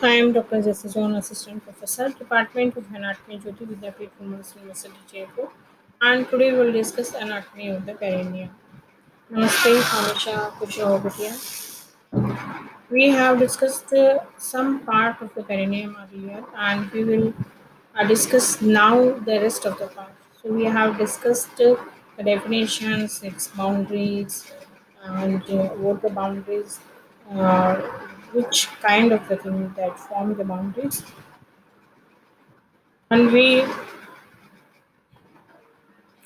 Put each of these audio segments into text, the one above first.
I am Dr. Jasajon, Assistant Professor, Department of Anatomy, Jyoti Vidyapeeth, Women's University, Jaipur. And today we will discuss anatomy of the perineum. Namaste, Hamisha Kushawabatia. We have discussed some part of the perineum earlier, and we will discuss now the rest of the part. So we have discussed the definitions, its boundaries, and what the boundaries, uh, which kind of the thing that form the boundaries. And we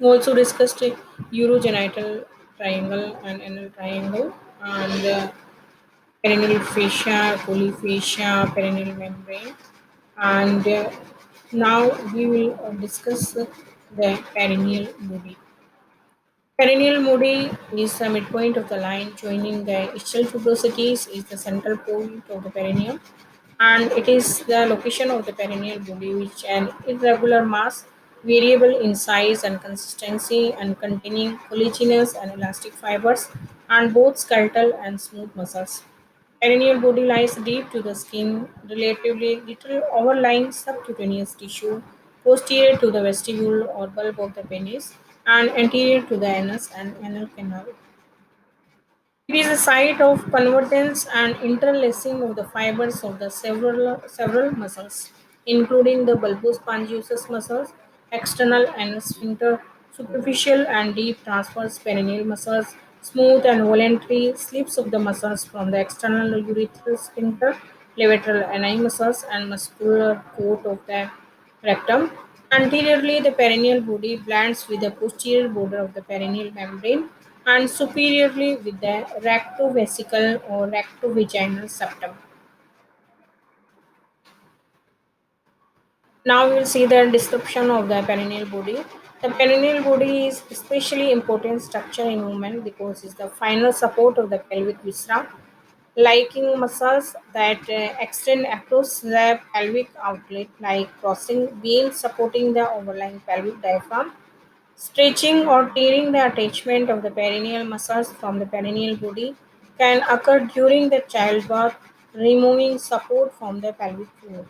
also discussed a urogenital triangle and anal triangle, and perineal fascia, polyphasia, perineal membrane, and now we will discuss the perineal body. Perineal body is the midpoint of the line joining the ischial tuberosities, is the central point of the perineum, and it is the location of the perineal body which an irregular mass, variable in size and consistency, and containing collagenous and elastic fibers, and both skeletal and smooth muscles. Perineal body lies deep to the skin, relatively little overlying subcutaneous tissue, posterior to the vestibule or bulb of the penis, and anterior to the anus and anal canal. It is a site of convergence and interlacing of the fibers of the several muscles, including the bulbous spongiosum muscles, external and sphincter, superficial and deep transverse perineal muscles, smooth and voluntary slips of the muscles from the external urethral sphincter, levator ani muscles, and muscular coat of the rectum. Anteriorly, the perineal body blends with the posterior border of the perineal membrane, and superiorly with the rectovesical or rectovaginal septum. Now we will see the description of the perineal body. The perineal body is especially important structure in women because it's the final support of the pelvic viscera, liking muscles that extend across the pelvic outlet like crossing veins supporting the overlying pelvic diaphragm. Stretching or tearing the attachment of the perineal muscles from the perineal body can occur during the childbirth, removing support from the pelvic floor.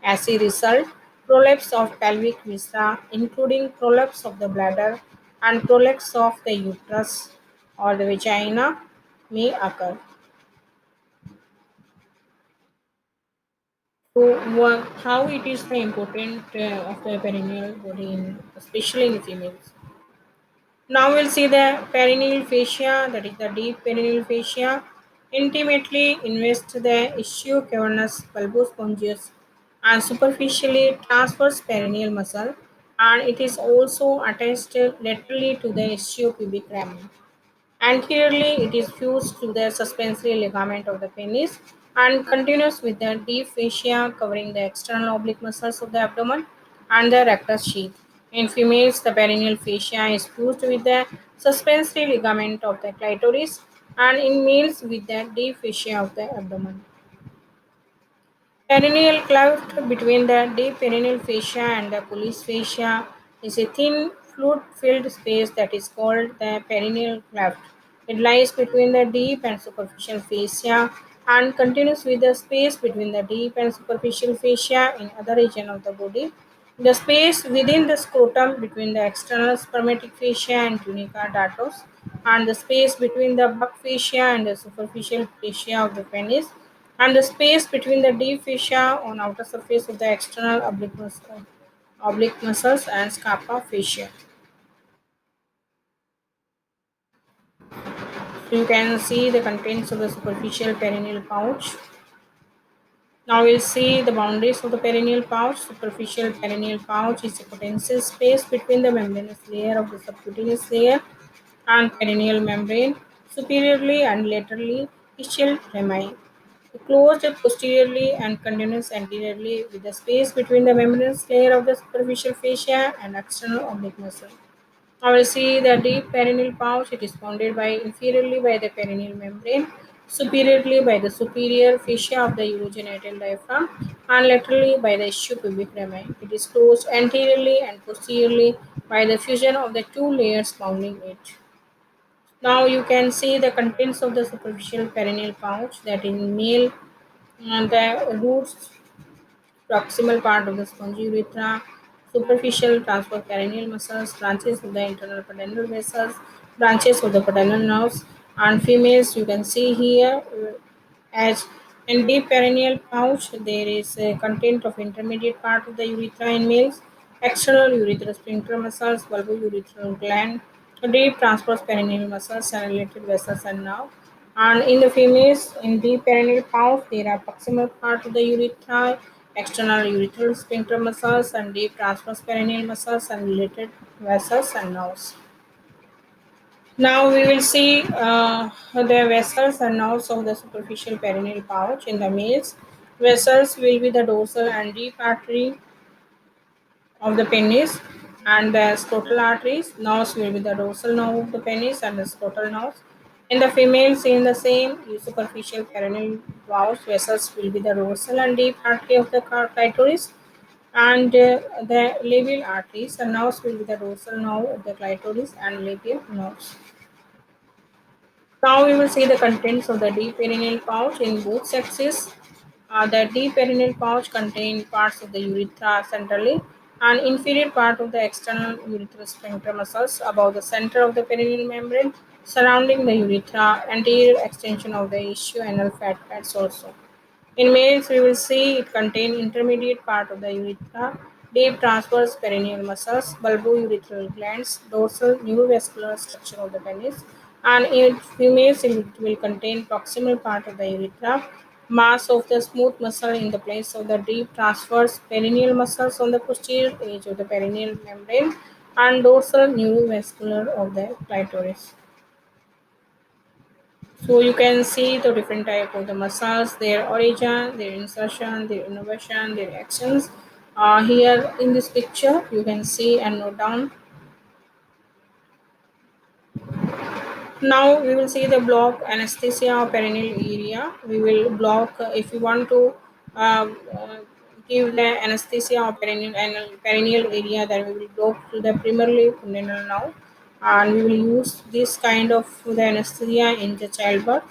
As a result, prolapse of pelvic viscera, including prolapse of the bladder and prolapse of the uterus or the vagina, may occur. So, how it is the important of the perineal body, especially in females? Now we'll see the perineal fascia, that is the deep perineal fascia, intimately invests the ischio-cavernous bulbospongious and superficially transverse perineal muscle, and it is also attached laterally to the ischiopubic ramen. Anteriorly, it is fused to the suspensory ligament of the penis and continues with the deep fascia covering the external oblique muscles of the abdomen and the rectus sheath. In females, the perineal fascia is fused with the suspensory ligament of the clitoris, and in males with the deep fascia of the abdomen. Perineal cleft between the deep perineal fascia and the pollice fascia is a thin fluid-filled space that is called the perineal cleft. It lies between the deep and superficial fascia and continues with the space between the deep and superficial fascia in other region of the body. The space within the scrotum between the external spermatic fascia and tunica dartos, and the space between the buccal fascia and the superficial fascia of the penis, and the space between the deep fascia on outer surface of the external oblique muscles and scapa fascia. So you can see the contents of the superficial perineal pouch. Now we'll see the boundaries of the perineal pouch. Superficial perineal pouch is a potential space between the membranous layer of the subcutaneous layer and perineal membrane, superiorly and laterally ischial rami. Closed posteriorly and continuous anteriorly with the space between the membranous layer of the superficial fascia and external oblique muscle. Now we see the deep perineal pouch. It is bounded by inferiorly by the perineal membrane, superiorly by the superior fascia of the urogenital diaphragm, and laterally by the ischiopubic rami. It is closed anteriorly and posteriorly by the fusion of the two layers bounding it. Now you can see the contents of the superficial perineal pouch, that in male And the roots proximal part of the spongy urethra, superficial transperineal muscles, branches of the internal pudendal vessels, branches of the pudendal nerves, and females you can see here as in deep perineal pouch there is a content of intermediate part of the urethra in males, external urethral sphincter muscles, bulbourethral gland, deep transverse perineal muscles and related vessels and nerve. And in the females, in deep perineal pouch, there are proximal part of the urethra, external urethral sphincter muscles, and deep transverse perineal muscles and related vessels and nerves. Now we will see the vessels and nerves of the superficial perineal pouch in the males. Vessels will be the dorsal and deep artery of the penis and the scrotal arteries. Nerves will be the dorsal nerve of the penis and the scrotal nerves. In the females, in the same superficial perineal pouch, vessels will be the dorsal and deep artery of the clitoris and the labial arteries. The nerves will be the dorsal nerve of the clitoris and labial nerves. Now we will see the contents of the deep perineal pouch in both sexes. The deep perineal pouch contains parts of the urethra centrally and inferior part of the external urethral sphincter muscles above the center of the perineal membrane surrounding the urethra, anterior extension of the ischial fat pads also. In males, we will see it contain intermediate part of the urethra, deep transverse perineal muscles, bulbourethral glands, dorsal neurovascular structure of the penis, and in females, it will contain proximal part of the urethra, mass of the smooth muscle in the place of the deep transverse perineal muscles on the posterior edge of the perineal membrane, and dorsal neurovascular of the clitoris. So you can see the different type of the muscles, their origin, their insertion, their innovation, their actions. Here in this picture, you can see and note down. Now we will see the block anesthesia of perineal area. We will block if you want to give the anesthesia of perineal area. Then we will block to the primarily pudendal now, and we will use this kind of the anesthesia in the childbirth.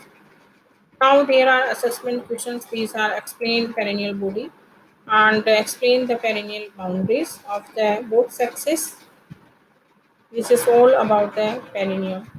Now there are assessment questions. These are explain perineal body and explain the perineal boundaries of the both sexes. This is all about the perineum.